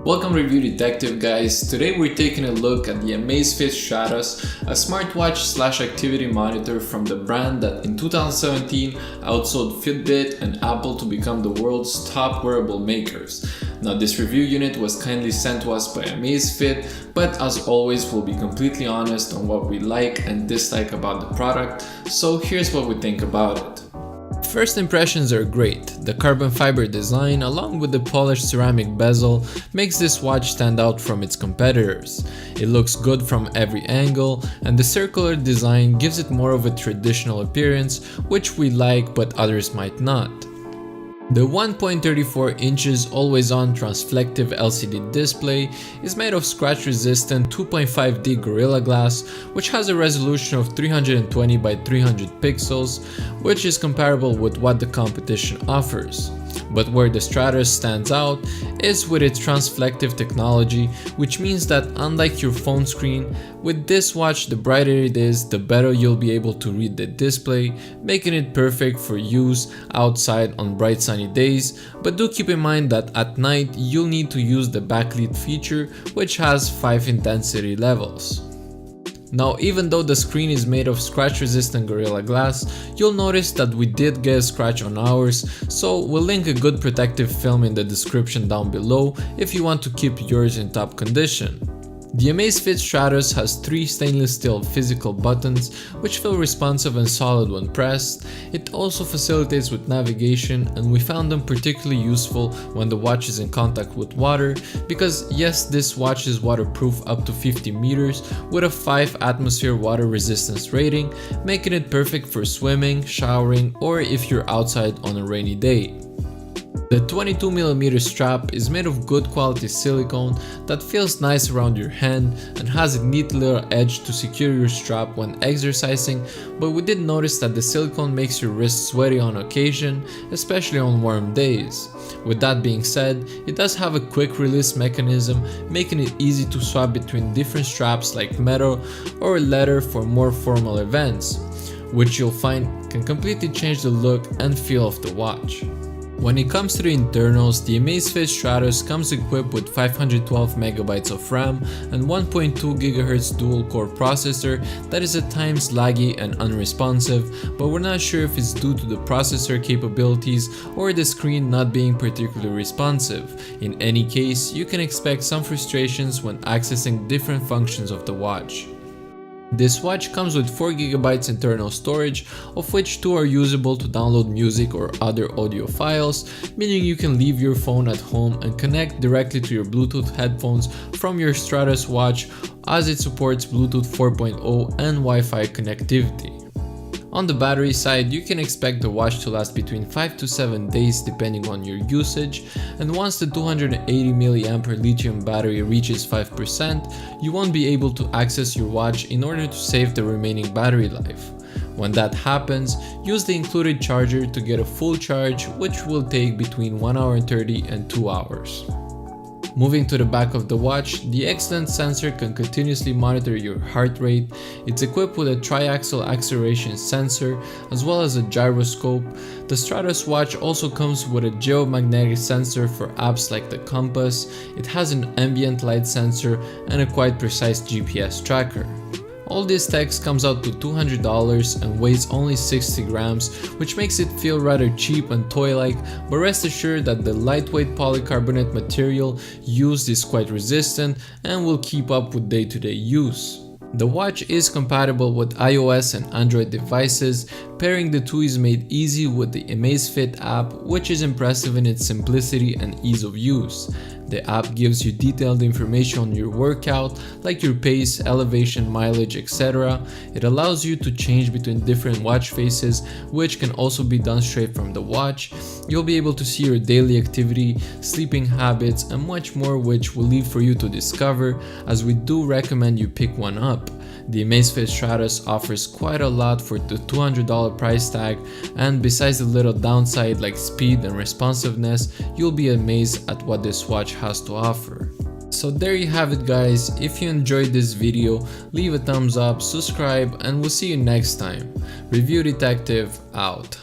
Welcome Review Detective guys. Today we're taking a look at the Amazfit Stratos, a smartwatch / activity monitor from the brand that in 2017 outsold Fitbit and Apple to become the world's top wearable makers. Now this review unit was kindly sent to us by Amazfit, but as always we'll be completely honest on what we like and dislike about the product, so here's what we think about it. First impressions are great. The carbon fiber design along with the polished ceramic bezel makes this watch stand out from its competitors. It looks good from every angle, and the circular design gives it more of a traditional appearance, which we like but others might not. The 1.34 inches always-on transflective LCD display is made of scratch-resistant 2.5D Gorilla Glass, which has a resolution of 320 by 300 pixels, which is comparable with what the competition offers. But where the Stratos stands out is with its transflective technology, which means that unlike your phone screen, with this watch the brighter it is, the better you'll be able to read the display, making it perfect for use outside on bright sunny days. But do keep in mind that at night you'll need to use the backlit feature, which has 5 intensity levels. Now, even though the screen is made of scratch-resistant Gorilla Glass, you'll notice that we did get a scratch on ours, so we'll link a good protective film in the description down below if you want to keep yours in top condition. The Amazfit Stratos has 3 stainless steel physical buttons which feel responsive and solid when pressed. It also facilitates with navigation, and we found them particularly useful when the watch is in contact with water because yes, this watch is waterproof up to 50 meters with a 5 atmosphere water resistance rating, making it perfect for swimming, showering, or if you're outside on a rainy day. The 22mm strap is made of good quality silicone that feels nice around your hand and has a neat little edge to secure your strap when exercising, but we did notice that the silicone makes your wrist sweaty on occasion, especially on warm days. With that being said, it does have a quick release mechanism, making it easy to swap between different straps like metal or leather for more formal events, which you'll find can completely change the look and feel of the watch. When it comes to the internals, the Amazfit Stratos comes equipped with 512MB of RAM and 1.2 GHz dual-core processor that is at times laggy and unresponsive, but we're not sure if it's due to the processor capabilities or the screen not being particularly responsive. In any case, you can expect some frustrations when accessing different functions of the watch. This watch comes with 4GB internal storage, of which 2 are usable to download music or other audio files, meaning you can leave your phone at home and connect directly to your Bluetooth headphones from your Stratos watch, as it supports Bluetooth 4.0 and Wi-Fi connectivity. On the battery side, you can expect the watch to last between 5 to 7 days depending on your usage, and once the 280mAh lithium battery reaches 5%, you won't be able to access your watch in order to save the remaining battery life. When that happens, use the included charger to get a full charge, which will take between 1 hour and 30 and 2 hours. Moving to the back of the watch, the excellent sensor can continuously monitor your heart rate. It's equipped with a triaxial acceleration sensor as well as a gyroscope. The Stratos watch also comes with a geomagnetic sensor for apps like the compass. It has an ambient light sensor and a quite precise GPS tracker. All this text comes out to $200 and weighs only 60 grams, which makes it feel rather cheap and toy-like, but rest assured that the lightweight polycarbonate material used is quite resistant and will keep up with day-to-day use. The watch is compatible with iOS and Android devices. Pairing the two is made easy with the Amazfit app, which is impressive in its simplicity and ease of use. The app gives you detailed information on your workout, like your pace, elevation, mileage, etc. It allows you to change between different watch faces, which can also be done straight from the watch. You'll be able to see your daily activity, sleeping habits, and much more, which we'll leave for you to discover, as we do recommend you pick one up. The Amazfit Stratos offers quite a lot for the $200 price tag, and besides the little downside like speed and responsiveness, you'll be amazed at what this watch has to offer. So there you have it guys. If you enjoyed this video, leave a thumbs up, subscribe, and we'll see you next time. Review Detective out.